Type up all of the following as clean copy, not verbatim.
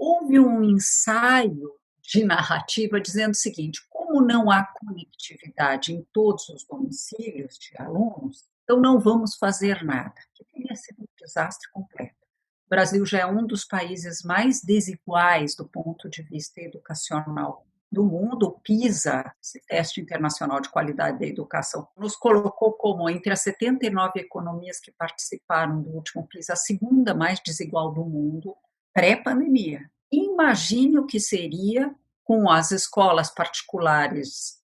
houve um ensaio de narrativa dizendo o seguinte: como não há conectividade em todos os domicílios de alunos, então não vamos fazer nada, que teria sido um desastre completo. O Brasil já é um dos países mais desiguais do ponto de vista educacional do mundo. O PISA, esse teste internacional de qualidade da educação, nos colocou como, entre as 79 economias que participaram do último PISA, a segunda mais desigual do mundo, pré-pandemia. Imagine o que seria com as escolas particulares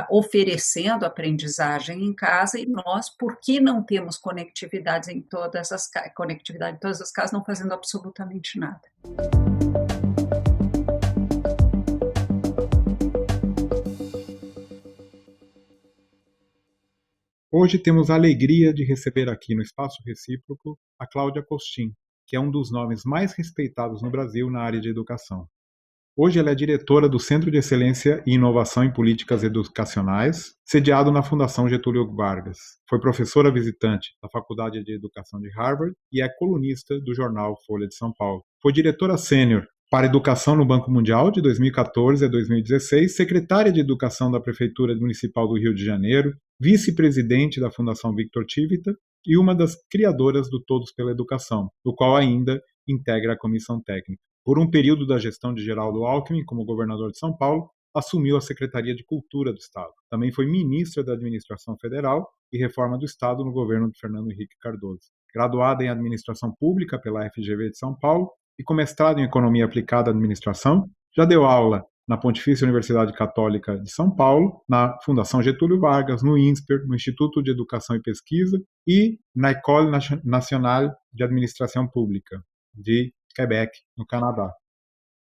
oferecendo aprendizagem em casa, e nós, por que não temos conectividade em todas as casas, não fazendo absolutamente nada. Hoje temos a alegria de receber aqui no Espaço Recíproco a Cláudia Costin, que é um dos nomes mais respeitados no Brasil na área de educação. Hoje ela é diretora do Centro de Excelência e Inovação em Políticas Educacionais, sediado na Fundação Getúlio Vargas. Foi professora visitante da Faculdade de Educação de Harvard e é colunista do jornal Folha de São Paulo. Foi diretora sênior para Educação no Banco Mundial de 2014 a 2016, secretária de Educação da Prefeitura Municipal do Rio de Janeiro, vice-presidente da Fundação Victor Tivita e uma das criadoras do Todos pela Educação, do qual ainda integra a comissão técnica. Por um período da gestão de Geraldo Alckmin como governador de São Paulo, assumiu a Secretaria de Cultura do Estado. Também foi ministra da Administração Federal e Reforma do Estado no governo de Fernando Henrique Cardoso. Graduada em Administração Pública pela FGV de São Paulo e com mestrado em Economia Aplicada à Administração, já deu aula na Pontifícia Universidade Católica de São Paulo, na Fundação Getúlio Vargas, no INSPER, no Instituto de Educação e Pesquisa e na École Nationale de Administração Pública de Quebec, no Canadá.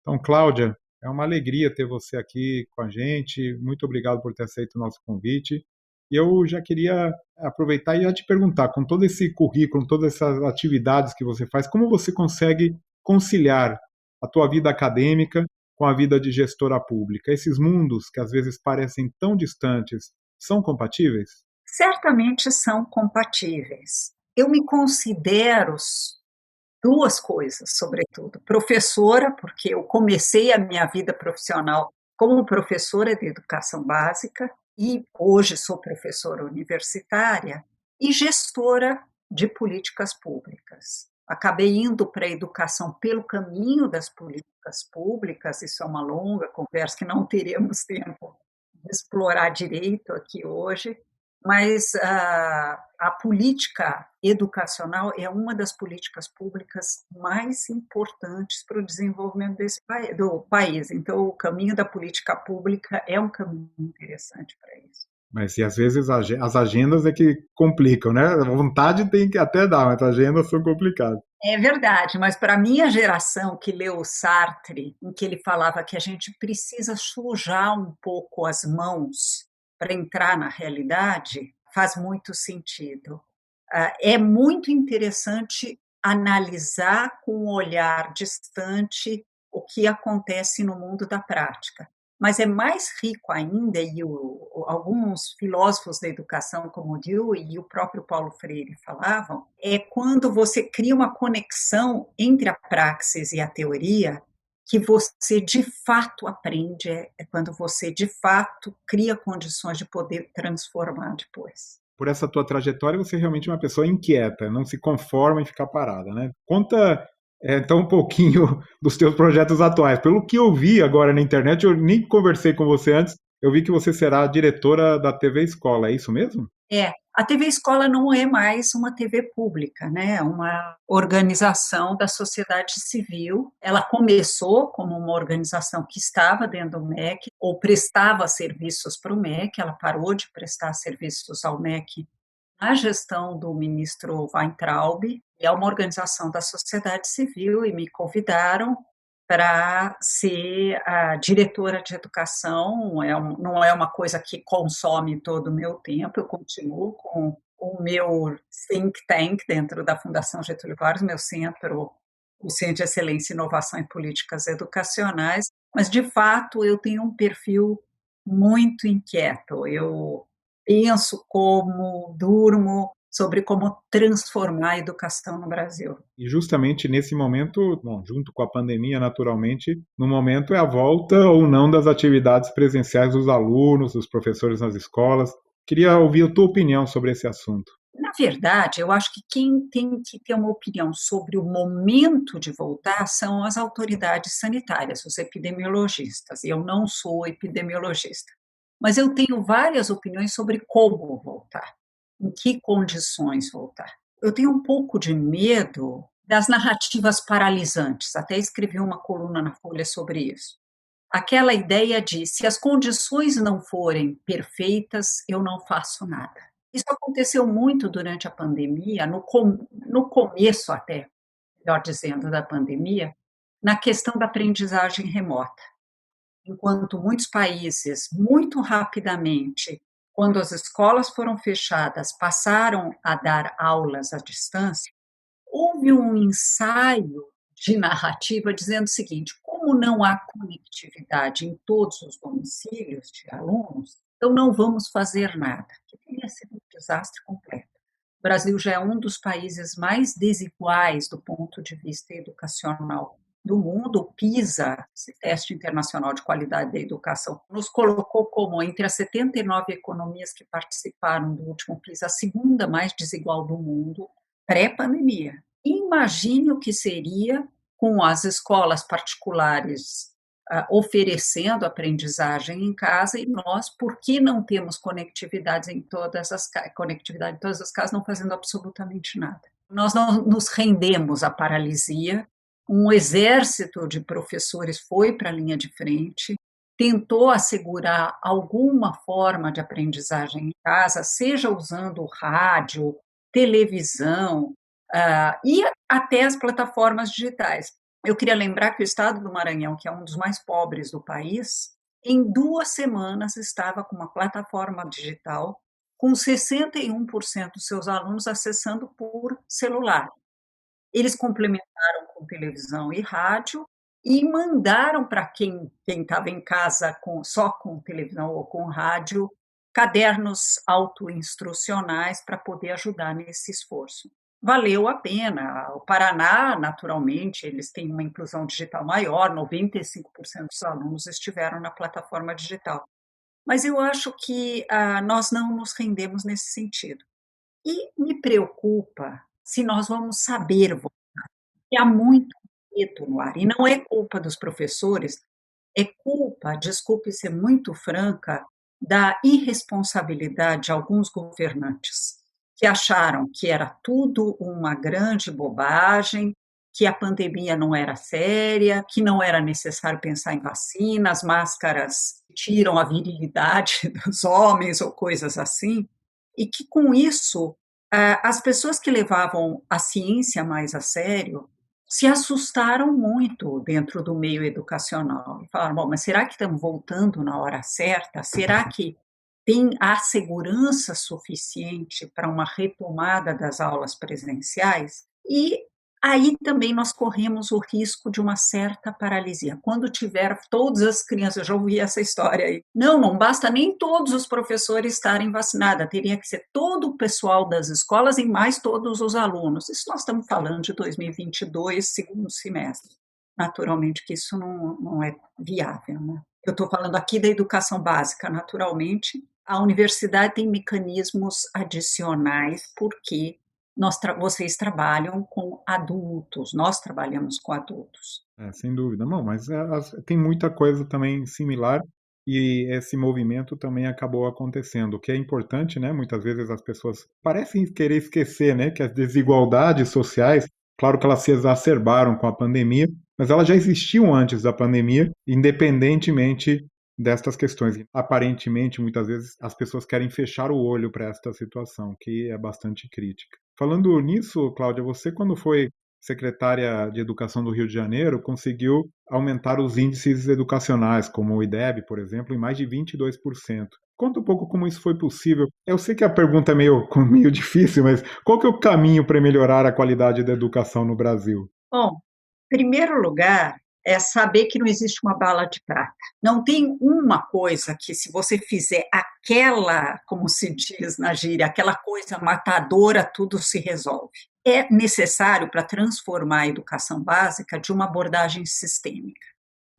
Então, Cláudia, é uma alegria ter você aqui com a gente. Muito obrigado por ter aceito o nosso convite. E eu já queria aproveitar e já te perguntar, com todo esse currículo, todas essas atividades que você faz, como você consegue conciliar a tua vida acadêmica com a vida de gestora pública? Esses mundos que às vezes parecem tão distantes, são compatíveis? Certamente são compatíveis. Eu me considero duas coisas, sobretudo. Professora, porque eu comecei a minha vida profissional como professora de educação básica e hoje sou professora universitária, e gestora de políticas públicas. Acabei indo para a educação pelo caminho das políticas públicas, isso é uma longa conversa que não teremos tempo de explorar direito aqui hoje, mas a política educacional é uma das políticas públicas mais importantes para o desenvolvimento do país. Então, o caminho da política pública é um caminho interessante para isso. Mas e às vezes as agendas é que complicam, né? A vontade tem que até dar, mas as agendas são complicadas. É verdade, mas para a minha geração que leu Sartre, em que ele falava que a gente precisa sujar um pouco as mãos para entrar na realidade, faz muito sentido. É muito interessante analisar com um olhar distante o que acontece no mundo da prática. Mas é mais rico ainda, e alguns filósofos da educação, como o Dewey e o próprio Paulo Freire falavam, é quando você cria uma conexão entre a praxis e a teoria, que você de fato aprende, é quando você de fato cria condições de poder transformar depois. Por essa tua trajetória, você é realmente uma pessoa inquieta, não se conforma em ficar parada, né? Conta então um pouquinho dos teus projetos atuais. Pelo que eu vi agora na internet, eu nem conversei com você antes, eu vi que você será a diretora da TV Escola, é isso mesmo? A TV Escola não é mais uma TV pública, né? É uma organização da sociedade civil. Ela começou como uma organização que estava dentro do MEC ou prestava serviços para o MEC. Ela parou de prestar serviços ao MEC na gestão do ministro Weintraub. É uma organização da sociedade civil e me convidaram para ser a diretora de educação. Não é uma coisa que consome todo o meu tempo, eu continuo com o meu think tank dentro da Fundação Getúlio Vargas, meu centro, o Centro de Excelência e Inovação em Políticas Educacionais, mas, de fato, eu tenho um perfil muito inquieto. Eu penso, como, durmo, sobre como transformar a educação no Brasil. E justamente nesse momento, bom, junto com a pandemia, naturalmente, no momento é a volta ou não das atividades presenciais dos alunos, dos professores nas escolas. Queria ouvir a tua opinião sobre esse assunto. Na verdade, eu acho que quem tem que ter uma opinião sobre o momento de voltar são as autoridades sanitárias, os epidemiologistas. Eu não sou epidemiologista, mas eu tenho várias opiniões sobre como voltar, em que condições voltar. Eu tenho um pouco de medo das narrativas paralisantes, até escrevi uma coluna na Folha sobre isso. Aquela ideia de se as condições não forem perfeitas, eu não faço nada. Isso aconteceu muito durante a pandemia, no começo até, melhor dizendo, da pandemia, na questão da aprendizagem remota. Enquanto muitos países, muito rapidamente, quando as escolas foram fechadas, passaram a dar aulas à distância, houve um ensaio de narrativa dizendo o seguinte: como não há conectividade em todos os domicílios de alunos, então não vamos fazer nada, que teria sido um desastre completo. O Brasil já é um dos países mais desiguais do ponto de vista educacional do mundo. O PISA, esse teste internacional de qualidade da educação, nos colocou como, entre as 79 economias que participaram do último PISA, a segunda mais desigual do mundo, pré-pandemia. Imagine o que seria com as escolas particulares oferecendo aprendizagem em casa e nós, por que não temos conectividade em todas as casas, não fazendo absolutamente nada? Nós não nos rendemos à paralisia. Um exército de professores foi para a linha de frente, tentou assegurar alguma forma de aprendizagem em casa, seja usando rádio, televisão, e até as plataformas digitais. Eu queria lembrar que o estado do Maranhão, que é um dos mais pobres do país, em 2 semanas estava com uma plataforma digital com 61% dos seus alunos acessando por celular. Eles complementaram com televisão e rádio e mandaram para quem estava em casa só com televisão ou com rádio cadernos autoinstrucionais para poder ajudar nesse esforço. Valeu a pena. O Paraná, naturalmente, eles têm uma inclusão digital maior, 95% dos alunos estiveram na plataforma digital. Mas eu acho que nós não nos rendemos nesse sentido. E me preocupa se nós vamos saber voltar. Há muito medo no ar. E não é culpa dos professores, é culpa, desculpe ser muito franca, da irresponsabilidade de alguns governantes, que acharam que era tudo uma grande bobagem, que a pandemia não era séria, que não era necessário pensar em vacina, as máscaras tiram a virilidade dos homens ou coisas assim, e que com isso as pessoas que levavam a ciência mais a sério se assustaram muito dentro do meio educacional. E falaram, bom, mas será que estamos voltando na hora certa? Será que há segurança suficiente para uma retomada das aulas presenciais? E aí também nós corremos o risco de uma certa paralisia. Quando tiver todas as crianças, eu já ouvi essa história aí. Não basta nem todos os professores estarem vacinados, teria que ser todo o pessoal das escolas e mais todos os alunos. Isso nós estamos falando de 2022, segundo semestre. Naturalmente que isso não é viável, né? Eu estou falando aqui da educação básica, naturalmente. A universidade tem mecanismos adicionais, porque vocês trabalham com adultos, nós trabalhamos com adultos. Sem dúvida. Não, mas tem muita coisa também similar e esse movimento também acabou acontecendo. O que é importante, né? Muitas vezes as pessoas parecem querer esquecer, né? Que as desigualdades sociais, claro que elas se exacerbaram com a pandemia, mas elas já existiam antes da pandemia, independentemente destas questões. Aparentemente, muitas vezes, as pessoas querem fechar o olho para esta situação, que é bastante crítica. Falando nisso, Cláudia, você quando foi secretária de Educação do Rio de Janeiro, conseguiu aumentar os índices educacionais, como o IDEB, por exemplo, em mais de 22%. Conta um pouco como isso foi possível. Eu sei que a pergunta é meio difícil, mas qual que é o caminho para melhorar a qualidade da educação no Brasil? Bom, em primeiro lugar, é saber que não existe uma bala de prata. Não tem uma coisa que, se você fizer aquela, como se diz na gíria, aquela coisa matadora, tudo se resolve. É necessário, para transformar a educação básica, de uma abordagem sistêmica.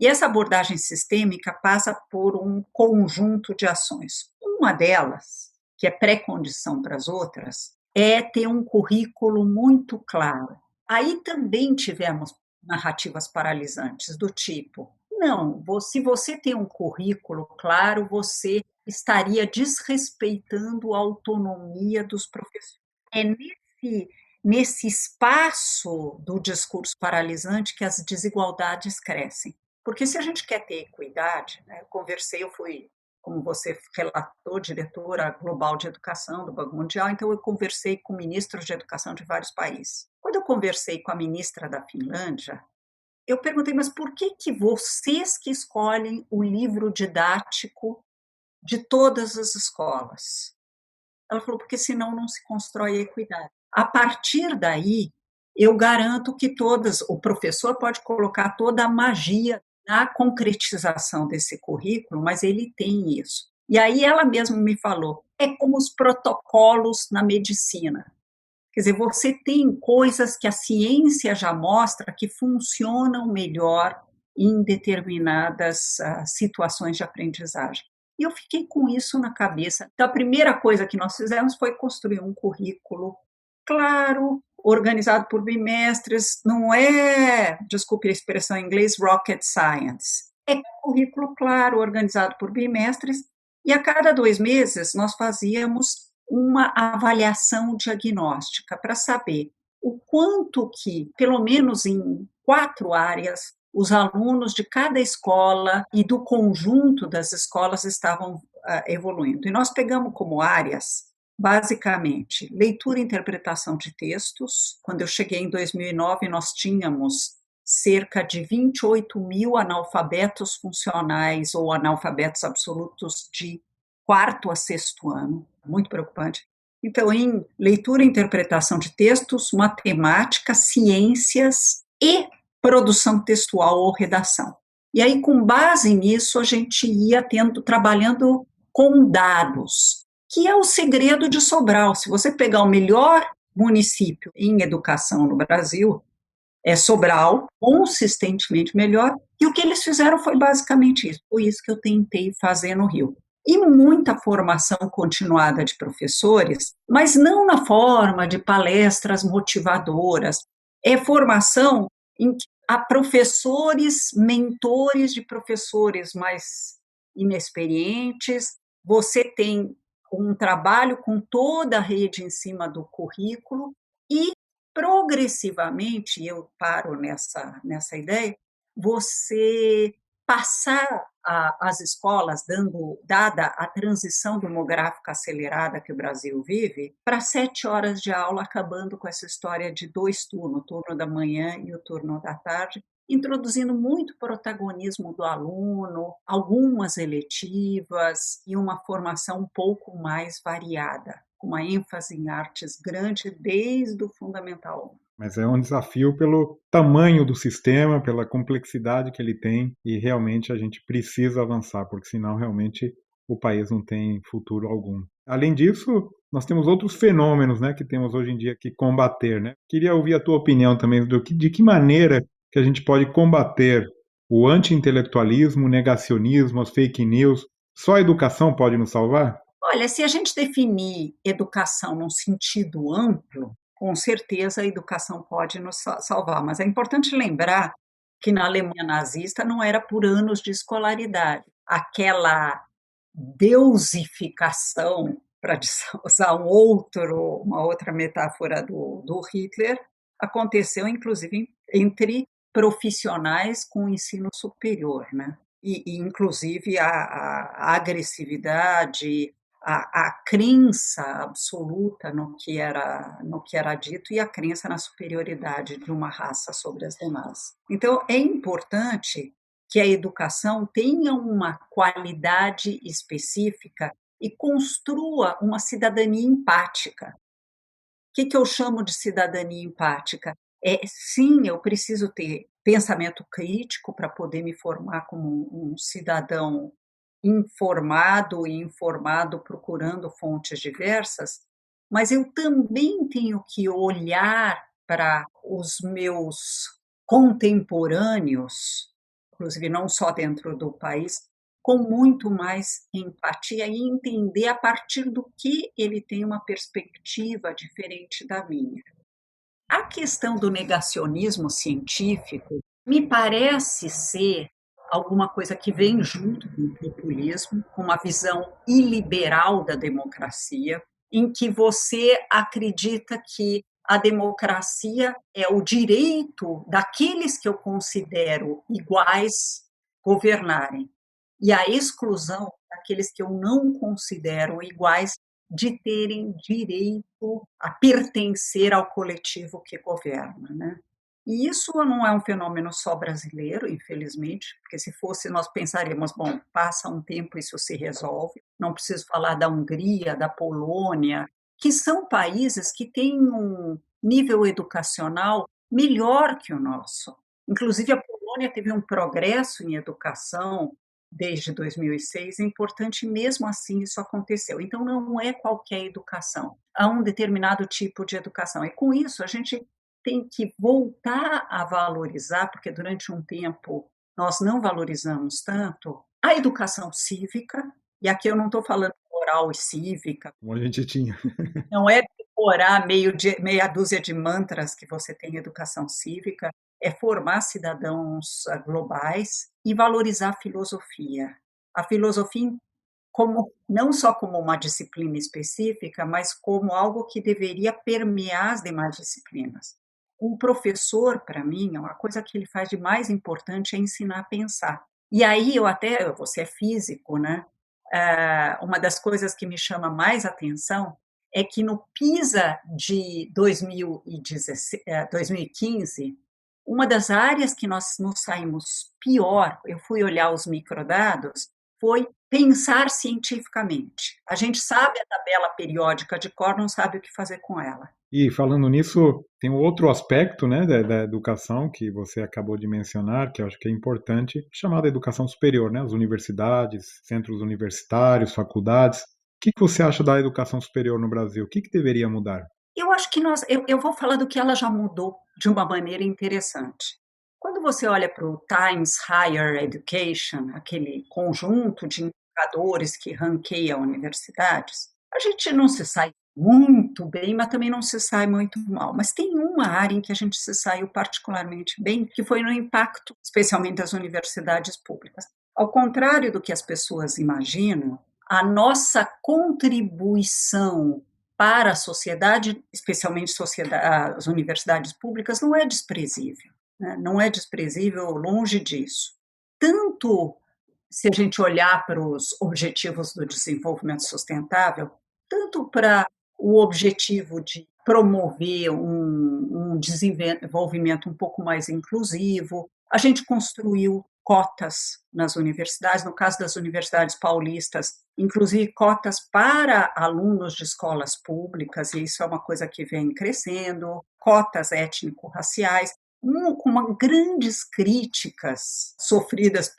E essa abordagem sistêmica passa por um conjunto de ações. Uma delas, que é pré-condição para as outras, é ter um currículo muito claro. Aí também tivemos narrativas paralisantes do tipo: não, se você tem um currículo claro, você estaria desrespeitando a autonomia dos professores. É nesse espaço do discurso paralisante que as desigualdades crescem. Porque se a gente quer ter equidade, né, eu fui, como você relatou, diretora global de educação do Banco Mundial, então eu conversei com ministros de educação de vários países. Quando eu conversei com a ministra da Finlândia, eu perguntei, mas por que vocês que escolhem o livro didático de todas as escolas? Ela falou, porque senão não se constrói a equidade. A partir daí, eu garanto que o professor pode colocar toda a magia na concretização desse currículo, mas ele tem isso. E aí ela mesma me falou, é como os protocolos na medicina. Quer dizer, você tem coisas que a ciência já mostra que funcionam melhor em determinadas situações de aprendizagem. E eu fiquei com isso na cabeça. Então, a primeira coisa que nós fizemos foi construir um currículo claro, organizado por bimestres. Não é, desculpe a expressão em inglês, rocket science. É um currículo claro, organizado por bimestres. E a cada 2 meses nós fazíamos uma avaliação diagnóstica para saber o quanto que, pelo menos em 4 áreas, os alunos de cada escola e do conjunto das escolas estavam evoluindo. E nós pegamos como áreas, basicamente, leitura e interpretação de textos. Quando eu cheguei em 2009, nós tínhamos cerca de 28 mil analfabetos funcionais ou analfabetos absolutos de quarto a sexto ano, muito preocupante. Então, em leitura e interpretação de textos, matemática, ciências e produção textual ou redação. E aí, com base nisso, a gente ia trabalhando com dados, que é o segredo de Sobral. Se você pegar o melhor município em educação no Brasil, é Sobral, consistentemente melhor, e o que eles fizeram foi basicamente isso. Foi isso que eu tentei fazer no Rio. E muita formação continuada de professores, mas não na forma de palestras motivadoras. É formação em que há professores, mentores de professores mais inexperientes. Você tem um trabalho com toda a rede em cima do currículo e, progressivamente, eu paro nessa ideia, você passar as escolas, dada a transição demográfica acelerada que o Brasil vive, para 7 horas de aula, acabando com essa história de 2 turnos, o turno da manhã e o turno da tarde, introduzindo muito protagonismo do aluno, algumas eletivas e uma formação um pouco mais variada, com uma ênfase em artes grande desde o Fundamental 1. Mas é um desafio pelo tamanho do sistema, pela complexidade que ele tem, e realmente a gente precisa avançar, porque senão realmente o país não tem futuro algum. Além disso, nós temos outros fenômenos, né, que temos hoje em dia que combater, né? Queria ouvir a tua opinião também de que maneira que a gente pode combater o anti-intelectualismo, o negacionismo, as fake news. Só a educação pode nos salvar? Olha, se a gente definir educação num sentido amplo, com certeza a educação pode nos salvar, mas é importante lembrar que na Alemanha nazista não era por anos de escolaridade. Aquela deusificação, para usar uma outra metáfora do Hitler, aconteceu inclusive entre profissionais com ensino superior, né? E inclusive a agressividade, a crença absoluta no que era dito e a crença na superioridade de uma raça sobre as demais. Então, é importante que a educação tenha uma qualidade específica e construa uma cidadania empática. O que eu chamo de cidadania empática? Sim, eu preciso ter pensamento crítico para poder me formar como um cidadão informado e informado procurando fontes diversas, mas eu também tenho que olhar para os meus contemporâneos, inclusive não só dentro do país, com muito mais empatia e entender a partir do que ele tem uma perspectiva diferente da minha. A questão do negacionismo científico me parece ser alguma coisa que vem junto com o populismo, com uma visão iliberal da democracia, em que você acredita que a democracia é o direito daqueles que eu considero iguais governarem, e a exclusão daqueles que eu não considero iguais de terem direito a pertencer ao coletivo que governa, né? E isso não é um fenômeno só brasileiro, infelizmente, porque se fosse, nós pensaríamos, bom, passa um tempo e isso se resolve. Não preciso falar da Hungria, da Polônia, que são países que têm um nível educacional melhor que o nosso. Inclusive, a Polônia teve um progresso em educação desde 2006, é importante mesmo assim isso aconteceu. Então, não é qualquer educação, há um determinado tipo de educação. E com isso, a gente tem que voltar a valorizar, porque durante um tempo nós não valorizamos tanto, a educação cívica, e aqui eu não estou falando moral e cívica, Como a gente tinha. não é decorar meia dúzia de mantras que você tem em educação cívica, é formar cidadãos globais e valorizar a filosofia. A filosofia como não só como uma disciplina específica, mas como algo que deveria permear as demais disciplinas. Um professor, para mim, a coisa que ele faz de mais importante é ensinar a pensar. E aí você é físico, né? Uma das coisas que me chama mais atenção é que no PISA de 2015, uma das áreas que nós nos saímos pior, eu fui olhar os microdados, foi pensar cientificamente. A gente sabe a tabela periódica de cor, não sabe o que fazer com ela. E falando nisso, tem um outro aspecto, né, da educação que você acabou de mencionar, que eu acho que é importante, chamada educação superior, né, as universidades, centros universitários, faculdades. O que você acha da educação superior no Brasil? O que deveria mudar? Eu acho que eu vou falar do que ela já mudou de uma maneira interessante. Quando você olha para o Times Higher Education, aquele conjunto de indicadores que ranqueia universidades, a gente não se sai muito bem, mas também não se sai muito mal. Mas tem uma área em que a gente se saiu particularmente bem, que foi no impacto, especialmente das universidades públicas. Ao contrário do que as pessoas imaginam, a nossa contribuição para a sociedade, especialmente as universidades públicas, não é desprezível, né? Não é desprezível, longe disso. Tanto se a gente olhar para os objetivos do desenvolvimento sustentável, tanto para o objetivo de promover um desenvolvimento um pouco mais inclusivo, a gente construiu cotas nas universidades, no caso das universidades paulistas, inclusive cotas para alunos de escolas públicas, e isso é uma coisa que vem crescendo, cotas étnico-raciais, com grandes críticas sofridas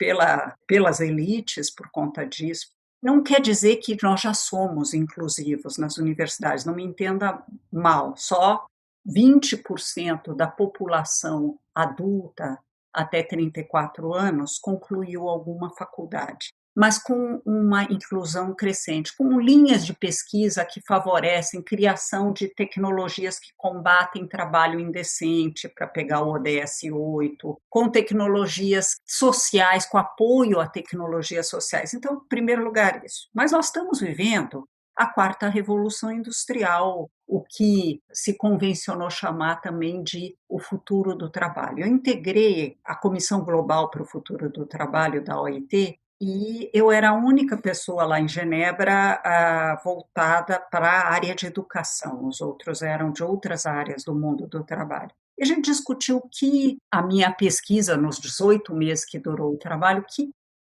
pelas elites por conta disso. Não quer dizer que nós já somos inclusivos nas universidades, não me entenda mal, só 20% da população adulta até 34 anos concluiu alguma faculdade, mas com uma inclusão crescente, com linhas de pesquisa que favorecem criação de tecnologias que combatem trabalho indecente, para pegar o ODS 8, com tecnologias sociais, com apoio a tecnologias sociais. Então, em primeiro lugar, isso. Mas nós estamos vivendo a quarta revolução industrial, o que se convencionou chamar também de o futuro do trabalho. Eu integrei a Comissão Global para o Futuro do Trabalho da OIT e eu era a única pessoa lá em Genebra voltada para a área de educação, os outros eram de outras áreas do mundo do trabalho. E a gente discutiu que a minha pesquisa, nos 18 meses que durou o trabalho,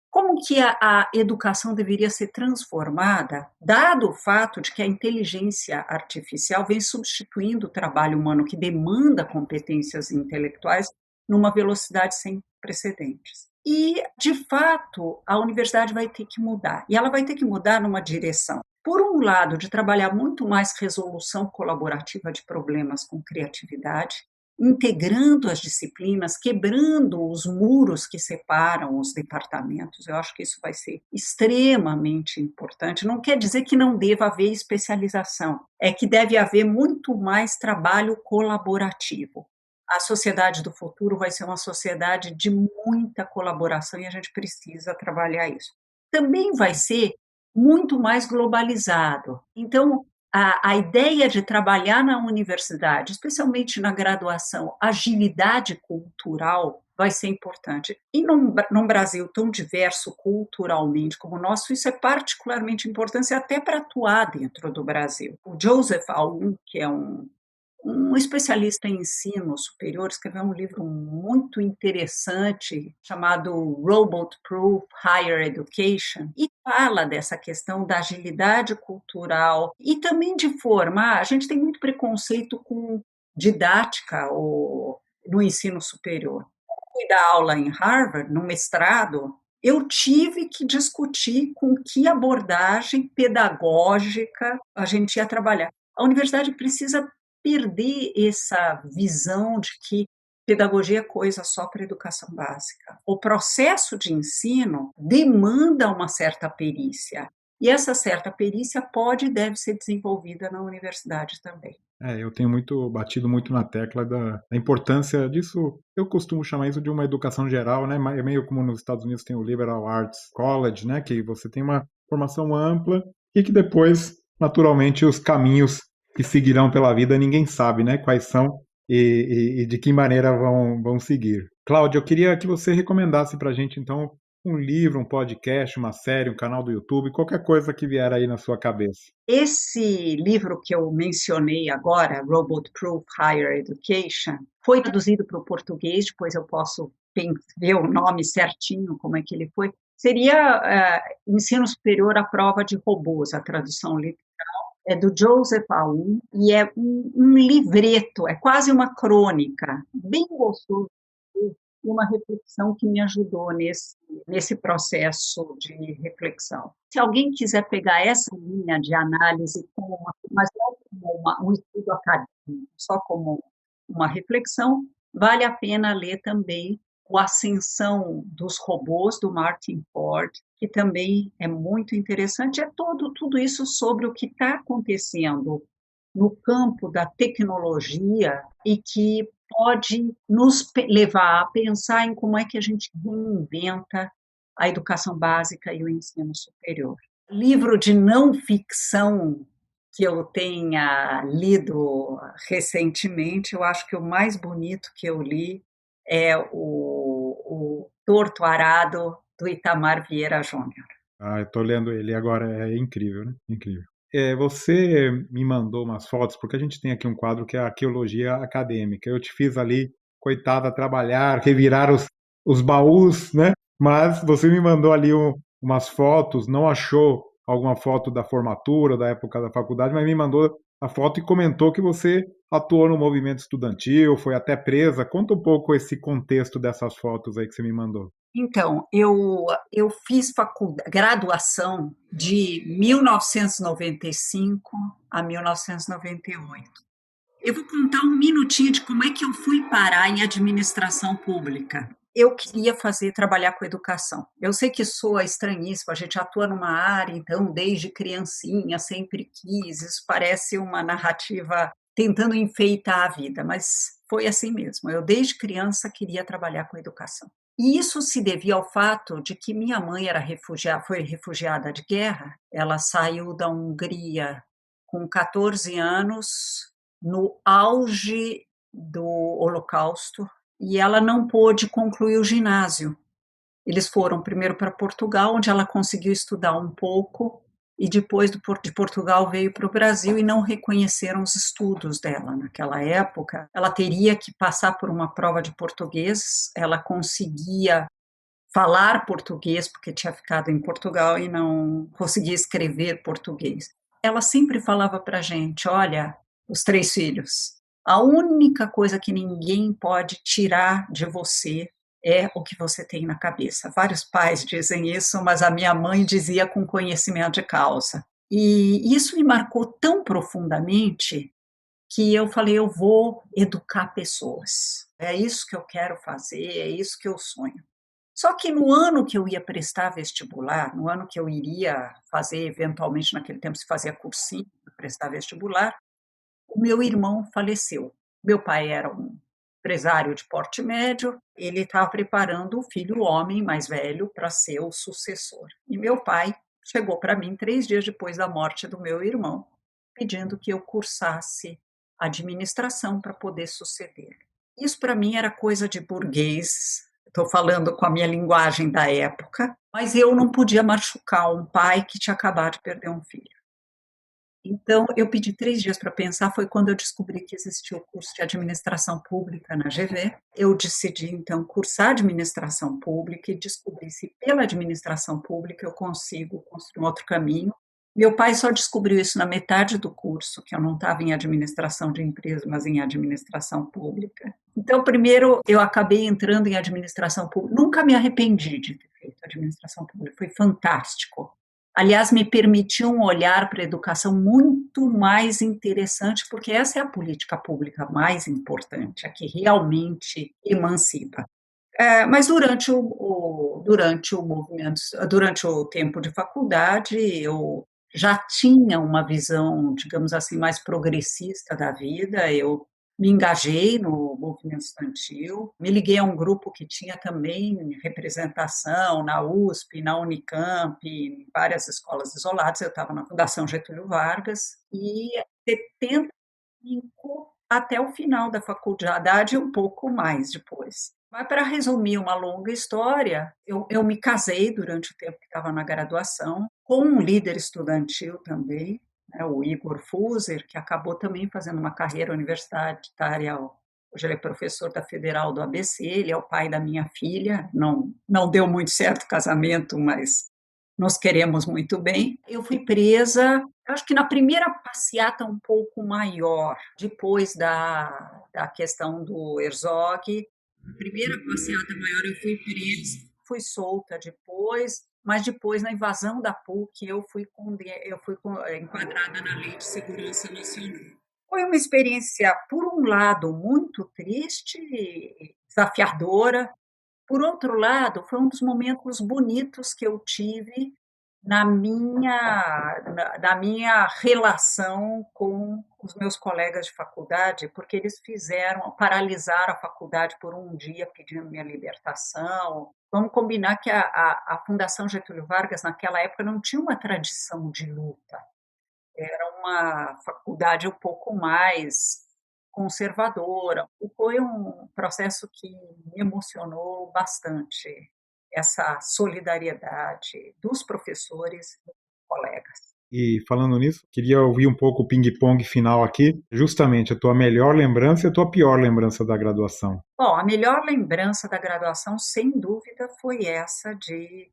como que a educação deveria ser transformada, dado o fato de que a inteligência artificial vem substituindo o trabalho humano, que demanda competências intelectuais, numa velocidade sem precedentes. E, de fato, a universidade vai ter que mudar. E ela vai ter que mudar numa direção, por um lado, de trabalhar muito mais resolução colaborativa de problemas com criatividade, integrando as disciplinas, quebrando os muros que separam os departamentos. Eu acho que isso vai ser extremamente importante. Não quer dizer que não deva haver especialização, é que deve haver muito mais trabalho colaborativo. A sociedade do futuro vai ser uma sociedade de muita colaboração e a gente precisa trabalhar isso. Também vai ser muito mais globalizado. Então, a ideia de trabalhar na universidade, especialmente na graduação, agilidade cultural vai ser importante. E num Brasil tão diverso culturalmente como o nosso, isso é particularmente importante até para atuar dentro do Brasil. O Joseph Aoun, que é um especialista em ensino superior, escreveu um livro muito interessante chamado Robot Proof Higher Education e fala dessa questão da agilidade cultural e também de formar. A gente tem muito preconceito com didática no ensino superior. Fui dar aula em Harvard, no mestrado, eu tive que discutir com que abordagem pedagógica a gente ia trabalhar. A universidade precisa perder essa visão de que pedagogia é coisa só para educação básica. O processo de ensino demanda uma certa perícia, e essa certa perícia pode e deve ser desenvolvida na universidade também. Eu tenho batido muito na tecla da importância disso. Eu costumo chamar isso de uma educação geral, né? É meio como nos Estados Unidos tem o Liberal Arts College, né? Que você tem uma formação ampla e que depois, naturalmente, os caminhos que seguirão pela vida ninguém sabe, né? Quais são e de que maneira vão seguir. Cláudia, eu queria que você recomendasse para a gente, então, um livro, um podcast, uma série, um canal do YouTube, qualquer coisa que vier aí na sua cabeça. Esse livro que eu mencionei agora, Robot Proof Higher Education, foi traduzido para o português, depois eu posso ver o nome certinho, como é que ele foi. Seria Ensino Superior à Prova de Robôs, a tradução literal. É do Joseph Aoun e é um livreto, é quase uma crônica, bem gostoso e uma reflexão que me ajudou nesse processo de reflexão. Se alguém quiser pegar essa linha de análise, mas não como um estudo acadêmico, só como uma reflexão, vale a pena ler também o Ascensão dos Robôs, do Martin Ford, que também é muito interessante. É tudo isso sobre o que está acontecendo no campo da tecnologia e que pode nos levar a pensar em como é que a gente reinventa a educação básica e o ensino superior. Livro de não ficção que eu tenha lido recentemente, eu acho que o mais bonito que eu li é o Torto Arado, do Itamar Vieira Júnior. Eu estou lendo ele agora, é incrível, né? Incrível. Você me mandou umas fotos, porque a gente tem aqui um quadro que é a arqueologia acadêmica. Eu te fiz ali, coitada, trabalhar, revirar os baús, né? Mas você me mandou ali umas fotos, não achou alguma foto da formatura, da época da faculdade, mas me mandou a foto e comentou que você atuou no movimento estudantil, foi até presa. Conta um pouco esse contexto dessas fotos aí que você me mandou. Então, eu fiz graduação de 1995 a 1998. Eu vou contar um minutinho de como é que eu fui parar em administração pública. Eu queria trabalhar com educação. Eu sei que soa estranhíssimo, a gente atua numa área, então, desde criancinha, sempre quis, isso parece uma narrativa tentando enfeitar a vida, mas foi assim mesmo. Eu, desde criança, queria trabalhar com educação. E isso se devia ao fato de que minha mãe foi refugiada de guerra, ela saiu da Hungria com 14 anos, no auge do Holocausto, e ela não pôde concluir o ginásio. Eles foram primeiro para Portugal, onde ela conseguiu estudar um pouco, e depois de Portugal veio para o Brasil e não reconheceram os estudos dela. Naquela época, ela teria que passar por uma prova de português, ela conseguia falar português, porque tinha ficado em Portugal e não conseguia escrever português. Ela sempre falava para a gente, olha, os 3 filhos, A única coisa que ninguém pode tirar de você é o que você tem na cabeça. Vários pais dizem isso, mas a minha mãe dizia com conhecimento de causa. E isso me marcou tão profundamente que eu falei, eu vou educar pessoas. É isso que eu quero fazer, é isso que eu sonho. Só que no ano que eu ia prestar vestibular, no ano que eu iria fazer, eventualmente naquele tempo se fazia cursinho para prestar vestibular, o meu irmão faleceu. Meu pai era um empresário de porte médio, ele estava preparando o filho homem mais velho para ser o sucessor. E meu pai chegou para mim 3 dias depois da morte do meu irmão, pedindo que eu cursasse administração para poder suceder. Isso para mim era coisa de burguês, estou falando com a minha linguagem da época, mas eu não podia machucar um pai que tinha acabado de perder um filho. Então, eu pedi 3 dias para pensar, foi quando eu descobri que existia o curso de administração pública na GV. Eu decidi, então, cursar administração pública e descobri se pela administração pública eu consigo construir um outro caminho. Meu pai só descobriu isso na metade do curso, que eu não estava em administração de empresa, mas em administração pública. Então, primeiro, eu acabei entrando em administração pública. Nunca me arrependi de ter feito administração pública, foi fantástico. Aliás, me permitiu um olhar para a educação muito mais interessante, porque essa é a política pública mais importante, a que realmente emancipa. Mas durante o tempo de faculdade, eu já tinha uma visão, digamos assim, mais progressista da vida. Eu me engajei no movimento estudantil, me liguei a um grupo que tinha também representação na USP, na Unicamp, em várias escolas isoladas. Eu estava na Fundação Getúlio Vargas e 75 até o final da faculdade, um pouco mais depois. Mas, para resumir uma longa história, eu me casei durante o tempo que estava na graduação, com um líder estudantil também, né, o Igor Fuser, que acabou também fazendo uma carreira universitária. Hoje ele é professor da Federal do ABC, ele é o pai da minha filha. Não deu muito certo o casamento, mas nós queremos muito bem. Eu fui presa, acho que na primeira passeata um pouco maior, depois da questão do Herzog. Primeira passeata maior eu fui presa, fui solta depois, mas depois na invasão da PUC eu fui enquadrada na Lei de Segurança Nacional. Foi uma experiência, por um lado, muito triste, desafiadora. Por outro lado, foi um dos momentos bonitos que eu tive na minha relação com os meus colegas de faculdade, porque eles paralisaram a faculdade por um dia pedindo minha libertação. Vamos combinar que a Fundação Getúlio Vargas, naquela época, não tinha uma tradição de luta. Era uma faculdade um pouco mais conservadora. Foi um processo que me emocionou bastante, essa solidariedade dos professores e dos colegas. E falando nisso, queria ouvir um pouco o ping-pong final aqui, justamente a tua melhor lembrança e a tua pior lembrança da graduação. Bom, a melhor lembrança da graduação, sem dúvida, foi essa de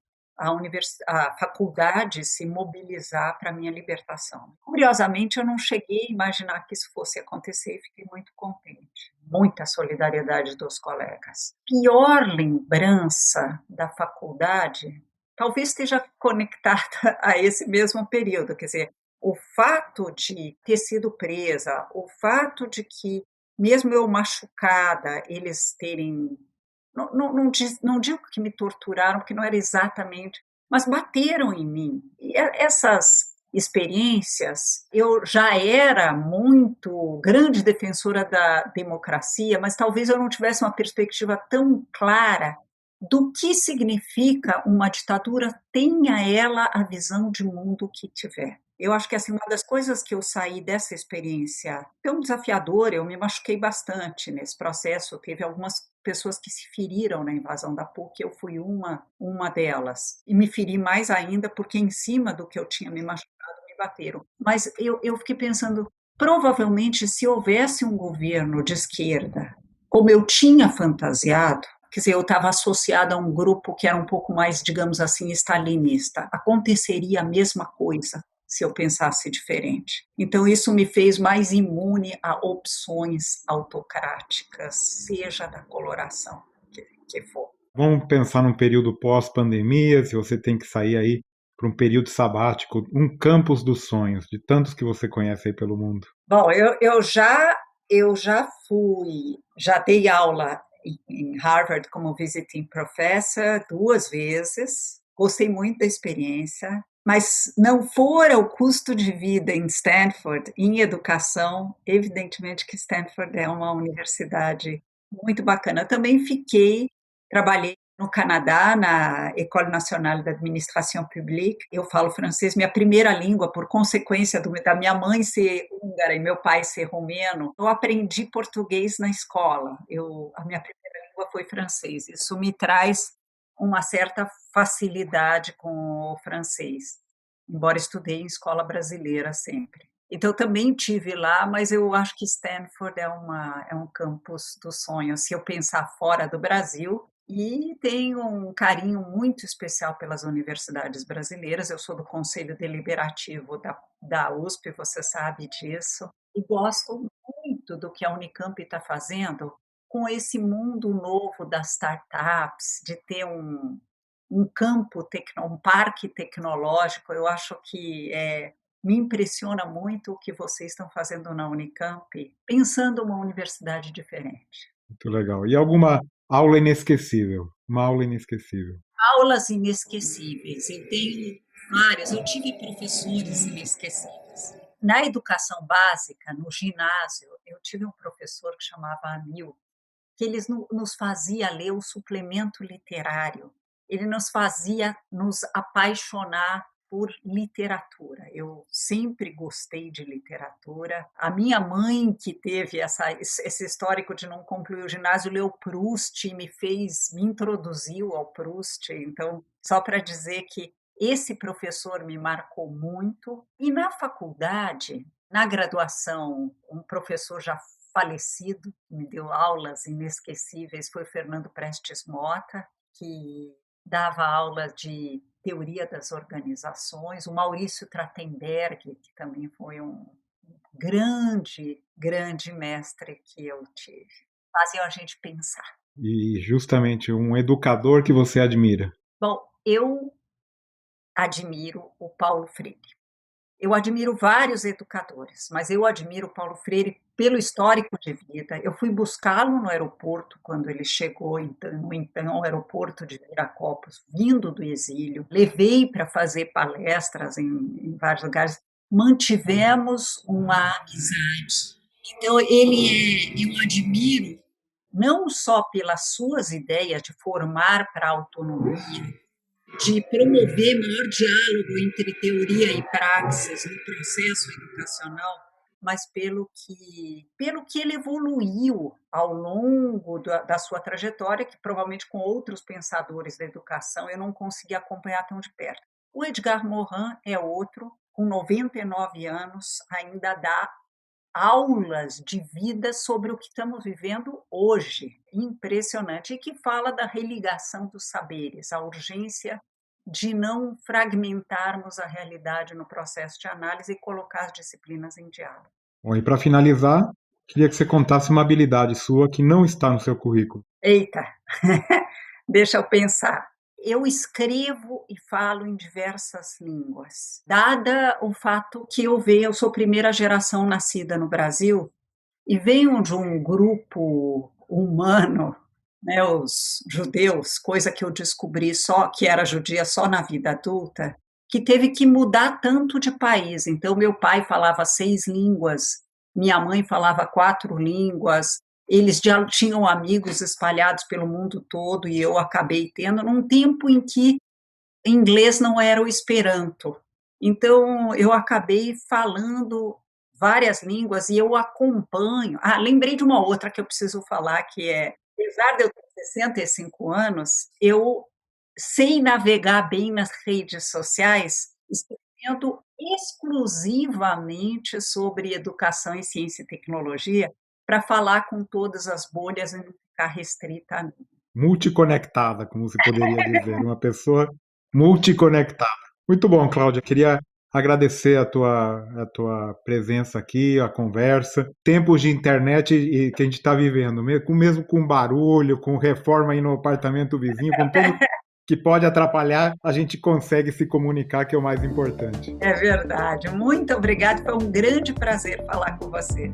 a faculdade se mobilizar para a minha libertação. Curiosamente, eu não cheguei a imaginar que isso fosse acontecer e fiquei muito contente. Muita solidariedade dos colegas. Pior lembrança da faculdade talvez esteja conectada a esse mesmo período, quer dizer, o fato de ter sido presa, o fato de que, mesmo eu machucada, eles terem. Não digo que me torturaram, porque não era exatamente, mas bateram em mim. E essas experiências, eu já era muito grande defensora da democracia, mas talvez eu não tivesse uma perspectiva tão clara do que significa uma ditadura, tenha ela a visão de mundo que tiver. Eu acho que assim, uma das coisas que eu saí dessa experiência tão desafiadora, eu me machuquei bastante nesse processo. Teve algumas pessoas que se feriram na invasão da PUC, eu fui uma delas. E me feri mais ainda porque, em cima do que eu tinha me machucado, me bateram. Mas eu fiquei pensando, provavelmente, se houvesse um governo de esquerda, como eu tinha fantasiado, quer dizer, eu estava associada a um grupo que era um pouco mais, digamos assim, stalinista, aconteceria a mesma coisa. se eu pensasse diferente. Então, isso me fez mais imune a opções autocráticas, seja da coloração que for. Vamos pensar num período pós-pandemia, se você tem que sair aí para um período sabático, um campus dos sonhos, de tantos que você conhece aí pelo mundo. Bom, eu já fui, já dei aula em Harvard como visiting professor 2 vezes, gostei muito da experiência, mas não fora o custo de vida em Stanford, em educação, evidentemente que Stanford é uma universidade muito bacana. Eu também trabalhei no Canadá, na École Nationale d'Administration Publique. Eu falo francês, minha primeira língua, por consequência da minha mãe ser húngara e meu pai ser romeno. Eu aprendi português na escola. A minha primeira língua foi francês. Isso me traz uma certa facilidade com o francês, embora estudei em escola brasileira sempre. Então, eu também tive lá, mas eu acho que Stanford é um campus do sonho, se eu pensar fora do Brasil. E tenho um carinho muito especial pelas universidades brasileiras. Eu sou do Conselho Deliberativo da USP, você sabe disso. E gosto muito do que a Unicamp está fazendo com esse mundo novo das startups, de ter um campo, um parque tecnológico. Eu acho que me impressiona muito o que vocês estão fazendo na Unicamp, pensando uma universidade diferente. Muito legal. E alguma aula inesquecível? Uma aula inesquecível. Aulas inesquecíveis. Eu tenho várias. Eu tive professores inesquecíveis. Na educação básica, no ginásio, eu tive um professor que chamava Amil, que ele nos fazia ler o suplemento literário. Ele nos fazia nos apaixonar por literatura. Eu sempre gostei de literatura. A minha mãe, que teve esse histórico de não concluir o ginásio, leu Proust e me introduziu ao Proust. Então, só para dizer que esse professor me marcou muito. E na faculdade, na graduação, um professor já falecido, que me deu aulas inesquecíveis, foi Fernando Prestes Mota, que dava aula de teoria das organizações, o Maurício Trachtenberg, que também foi um grande, grande mestre que eu tive. Fazia a gente pensar. E justamente um educador que você admira. Bom, eu admiro o Paulo Freire. Eu admiro vários educadores, mas eu admiro o Paulo Freire pelo histórico de vida. Eu fui buscá-lo no aeroporto quando ele chegou no então aeroporto de Viracopos, vindo do exílio. Levei para fazer palestras em vários lugares. Mantivemos uma amizade. Então, eu admiro não só pelas suas ideias de formar para a autonomia, de promover maior diálogo entre teoria e praxis no processo educacional, mas pelo que ele evoluiu ao longo da sua trajetória, que provavelmente com outros pensadores da educação eu não consegui acompanhar tão de perto. O Edgar Morin é outro, com 99 anos, ainda dá aulas de vida sobre o que estamos vivendo hoje, impressionante, e que fala da religação dos saberes, a urgência de não fragmentarmos a realidade no processo de análise e colocar as disciplinas em diálogo. Bom, e para finalizar, queria que você contasse uma habilidade sua que não está no seu currículo. Eita, deixa eu pensar. Eu escrevo e falo em diversas línguas. Dada o fato que eu sou primeira geração nascida no Brasil e venho de um grupo humano, né, os judeus, coisa que eu descobri só que era judia só na vida adulta, que teve que mudar tanto de país. Então, meu pai falava 6 línguas, minha mãe falava 4 línguas, eles já tinham amigos espalhados pelo mundo todo e eu acabei tendo num tempo em que inglês não era o Esperanto. Então, eu acabei falando várias línguas e eu acompanho. Ah, lembrei de uma outra que eu preciso falar, que apesar de eu ter 65 anos, eu sei navegar bem nas redes sociais, escrevendo exclusivamente sobre educação e ciência e tecnologia, para falar com todas as bolhas e não ficar restrita a mim. Multiconectada, como se poderia dizer, uma pessoa multiconectada. Muito bom, Cláudia. Queria agradecer a tua presença aqui, a conversa. Tempos de internet que a gente está vivendo, mesmo com barulho, com reforma aí no apartamento vizinho, com tudo que pode atrapalhar, a gente consegue se comunicar, que é o mais importante. É verdade. Muito obrigada, foi um grande prazer falar com você.